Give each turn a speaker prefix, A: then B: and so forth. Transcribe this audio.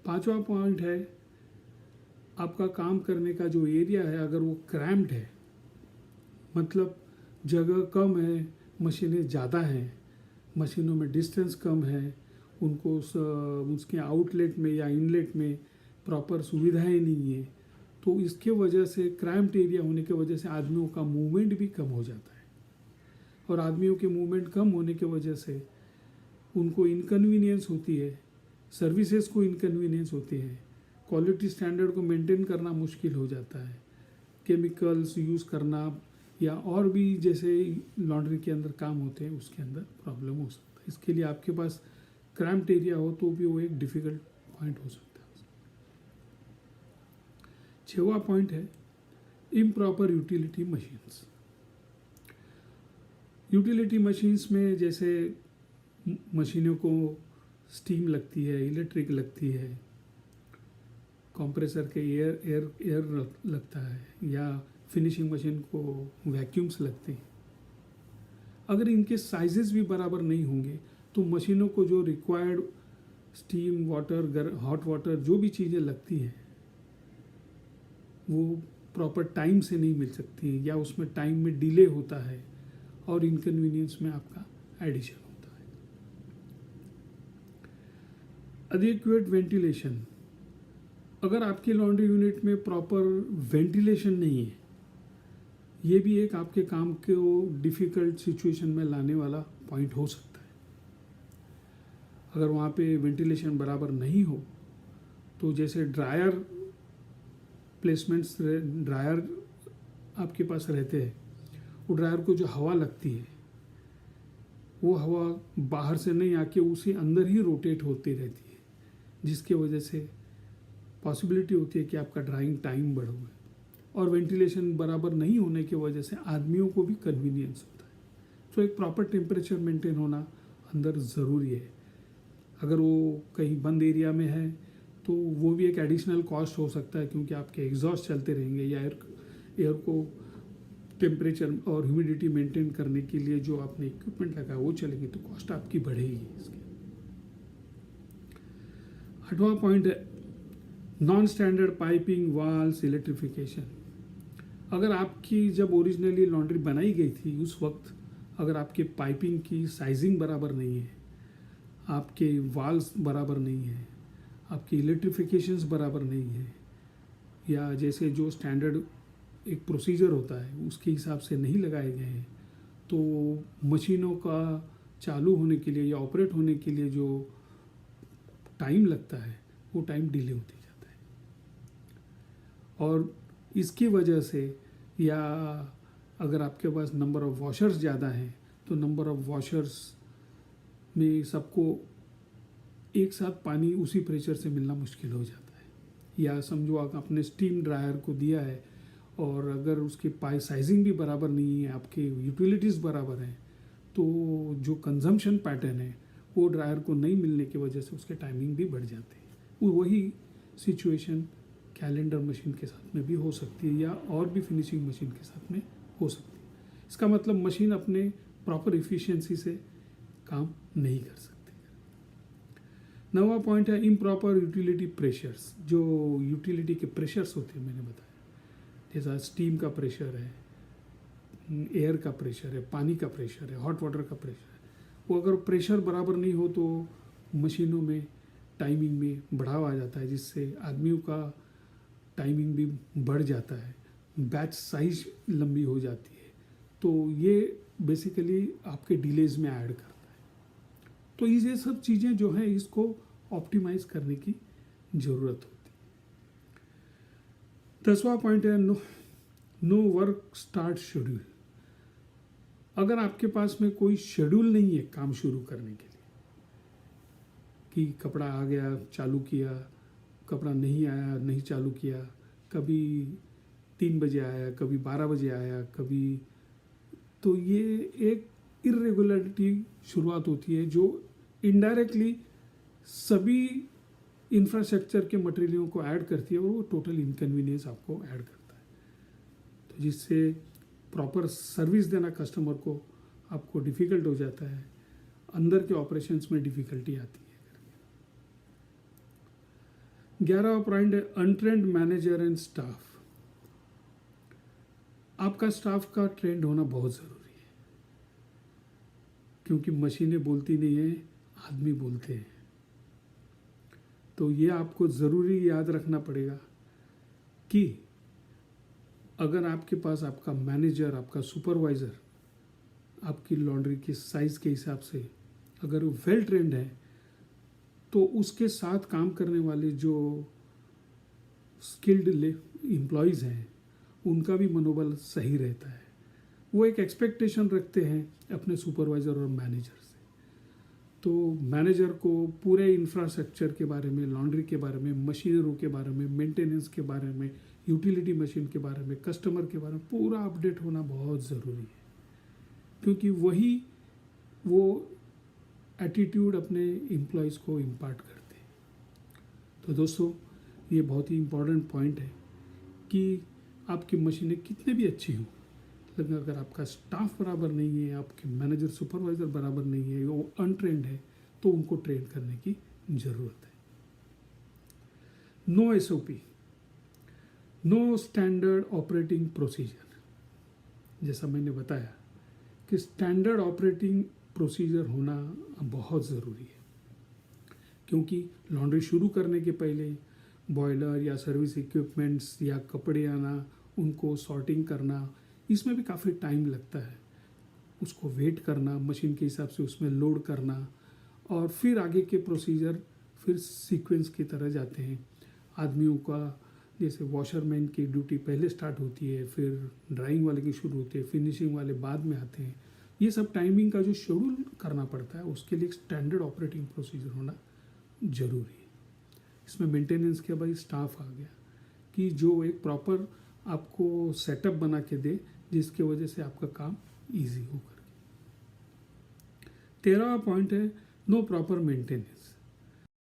A: 5वां पॉइंट है आपका काम करने का जो एरिया है, अगर वो क्रैम्प्ड है, मतलब जगह कम है, मशीनें ज़्यादा हैं, मशीनों में डिस्टेंस कम है, उनको उसके आउटलेट में या इनलेट में प्रॉपर सुविधाएं नहीं है, तो इसके वजह से क्रैम्प्ड एरिया होने की वजह से आदमियों का मूवमेंट भी कम हो जाता है, और आदमियों के मूवमेंट कम होने की वजह से उनको इनकन्वीनियंस होती है, सर्विसेज को इनकन्वीनियंस होती है, क्वालिटी स्टैंडर्ड को मेंटेन करना मुश्किल हो जाता है, केमिकल्स यूज़ करना या और भी जैसे लॉन्ड्री के अंदर काम होते हैं उसके अंदर प्रॉब्लम हो सकता है। इसके लिए आपके पास क्रैम्प्ड एरिया हो तो भी वो एक डिफ़िकल्ट पॉइंट हो सकता है। 6वां पॉइंट है improper utility machines. Utility machines में जैसे मशीनों को स्टीम लगती है, इलेक्ट्रिक लगती है, कंप्रेसर के एयर लगता है, या फिनिशिंग मशीन को वैक्यूम्स लगते हैं। अगर इनके साइजेस भी बराबर नहीं होंगे तो मशीनों को जो required steam, water, hot water जो भी चीज़ें लगती हैं वो प्रॉपर टाइम से नहीं मिल सकती हैं, या उसमें टाइम में डिले होता है और इनकन्वीनियंस में आपका एडिशन होता है। एडिक्वेट वेंटिलेशन, अगर आपकी लॉन्ड्री यूनिट में प्रॉपर वेंटिलेशन नहीं है, ये भी एक आपके काम को डिफ़िकल्ट सिचुएशन में लाने वाला पॉइंट हो सकता है। अगर वहाँ पे वेंटिलेशन बराबर नहीं हो तो जैसे ड्रायर प्लेसमेंट्स, ड्रायर आपके पास रहते हैं, वो ड्रायर को जो हवा लगती है वो हवा बाहर से नहीं आके उसी अंदर ही रोटेट होती रहती है, जिसके वजह से पॉसिबिलिटी होती है कि आपका ड्राइंग टाइम बढ़े, और वेंटिलेशन बराबर नहीं होने की वजह से आदमियों को भी कन्वीनियंस होता है। तो एक प्रॉपर टेम्परेचर मेंटेन होना अंदर ज़रूरी है। अगर वो कहीं बंद एरिया में है तो वो भी एक एडिशनल कॉस्ट हो सकता है, क्योंकि आपके एग्जॉस्ट चलते रहेंगे, या एयर को टेम्परेचर और ह्यूमिडिटी मेंटेन करने के लिए जो आपने इक्विपमेंट लगाया वो चलेंगे, तो कॉस्ट आपकी बढ़ेगी इसकी। 8वां पॉइंट है non standard piping, walls, electrification. अगर आपकी जब ओरिजिनली लॉन्ड्री बनाई गई थी उस वक्त अगर आपके पाइपिंग की साइजिंग बराबर नहीं है, आपके वाल्स बराबर नहीं है, आपकी इलेक्ट्रिफिकेशंस बराबर नहीं है, या जैसे जो स्टैंडर्ड एक प्रोसीजर होता है उसके हिसाब से नहीं लगाए गए हैं, तो मशीनों का चालू होने के लिए या ऑपरेट होने के लिए जो टाइम लगता है वो टाइम डिले होती जाता है। और इसकी वजह से, या अगर आपके पास नंबर ऑफ़ वॉशर्स ज़्यादा हैं तो नंबर ऑफ़ वॉशर्स में सबको एक साथ पानी उसी प्रेशर से मिलना मुश्किल हो जाता है। या समझो आप अपने स्टीम ड्रायर को दिया है और अगर उसकी पाई साइजिंग भी बराबर नहीं है, आपके यूटिलिटीज़ बराबर हैं, तो जो कंजम्पशन पैटर्न है वो ड्रायर को नहीं मिलने की वजह से उसके टाइमिंग भी बढ़ जाते हैं। वही सिचुएशन कैलेंडर मशीन के साथ में भी हो सकती है, या और भी फिनिशिंग मशीन के साथ में हो सकती है। इसका मतलब मशीन अपने प्रॉपर इफ़िशियंसी से काम नहीं कर सकती। 9वां पॉइंट है इम्प्रॉपर यूटिलिटी प्रेशर्स। जो यूटिलिटी के प्रेशर्स होते हैं मैंने बताया, जैसा स्टीम का प्रेशर है, एयर का प्रेशर है, पानी का प्रेशर है, हॉट वाटर का प्रेशर है, वो अगर प्रेशर बराबर नहीं हो तो मशीनों में टाइमिंग में बढ़ावा आ जाता है, जिससे आदमियों का टाइमिंग भी बढ़ जाता है, बैच साइज लंबी हो जाती है, तो ये बेसिकली आपके डिलेज में ऐड करता है। तो ये सब चीज़ें जो हैं इसको ऑप्टिमाइज करने की ज़रूरत होती है। 10वां पॉइंट है नो वर्क स्टार्ट शेड्यूल। अगर आपके पास में कोई शेड्यूल नहीं है काम शुरू करने के लिए, कि कपड़ा आ गया चालू किया, कपड़ा नहीं आया नहीं चालू किया, कभी 3 बजे आया, कभी 12 बजे आया, कभी, तो ये एक इरेगुलरिटी शुरुआत होती है जो इनडायरेक्टली सभी इंफ्रास्ट्रक्चर के मटेरियलों को ऐड करती है, और वो टोटल इनकन्वीनियंस आपको ऐड करता है, तो जिससे प्रॉपर सर्विस देना कस्टमर को आपको डिफ़िकल्ट हो जाता है, अंदर के ऑपरेशंस में डिफ़िकल्टी आती है। 11वां पॉइंट है अनट्रेंड मैनेजर एंड स्टाफ। आपका स्टाफ का ट्रेंड होना बहुत ज़रूरी है, क्योंकि मशीनें बोलती नहीं है, आदमी बोलते हैं। तो ये आपको ज़रूरी याद रखना पड़ेगा कि अगर आपके पास आपका मैनेजर, आपका सुपरवाइज़र आपकी लॉन्ड्री के साइज़ के हिसाब से अगर वेल ट्रेंड है, तो उसके साथ काम करने वाले जो स्किल्ड एम्प्लॉयज़ हैं उनका भी मनोबल सही रहता है। वो एक एक्सपेक्टेशन रखते हैं अपने सुपरवाइज़र और मैनेजर से। तो मैनेजर को पूरे इंफ्रास्ट्रक्चर के बारे में, लॉन्ड्री के बारे में, मशीनरों के बारे में, मेंटेनेंस के बारे में, यूटिलिटी मशीन के बारे में, कस्टमर के बारे में पूरा अपडेट होना बहुत ज़रूरी है, क्योंकि वही वो एटीट्यूड अपने एम्प्लॉयज़ को इम्पार्ट करते हैं। तो दोस्तों, ये बहुत ही इम्पोर्टेंट पॉइंट है कि आपकी मशीनें कितने भी अच्छी हों, लेकिन अगर आपका स्टाफ बराबर नहीं है, आपके मैनेजर सुपरवाइज़र बराबर नहीं है, वो अनट्रेंड है, तो उनको ट्रेन करने की ज़रूरत है। No SOP, no standard operating procedure. जैसा मैंने बताया कि स्टैंडर्ड ऑपरेटिंग प्रोसीजर होना बहुत ज़रूरी है, क्योंकि लॉन्ड्री शुरू करने के पहले बॉयलर या सर्विस इक्विपमेंट्स या कपड़े आना, उनको सॉर्टिंग करना, इसमें भी काफ़ी टाइम लगता है। उसको वेट करना, मशीन के हिसाब से उसमें लोड करना, और फिर आगे के प्रोसीजर फिर सीक्वेंस की तरह जाते हैं। आदमियों का जैसे वॉशरमैन की ड्यूटी पहले स्टार्ट होती है, फिर ड्राइंग वाले की शुरू होती है, फिनिशिंग वाले बाद में आते हैं। ये सब टाइमिंग का जो शेड्यूल करना पड़ता है, उसके लिए एक स्टैंडर्ड ऑपरेटिंग प्रोसीजर होना ज़रूरी है। इसमें मेंटेनेंस के भाई स्टाफ आ गया कि जो एक प्रॉपर आपको सेटअप बना के दे, जिसके वजह से आपका काम इजी हो करके। 13वां पॉइंट है नो प्रॉपर मेंटेनेंस।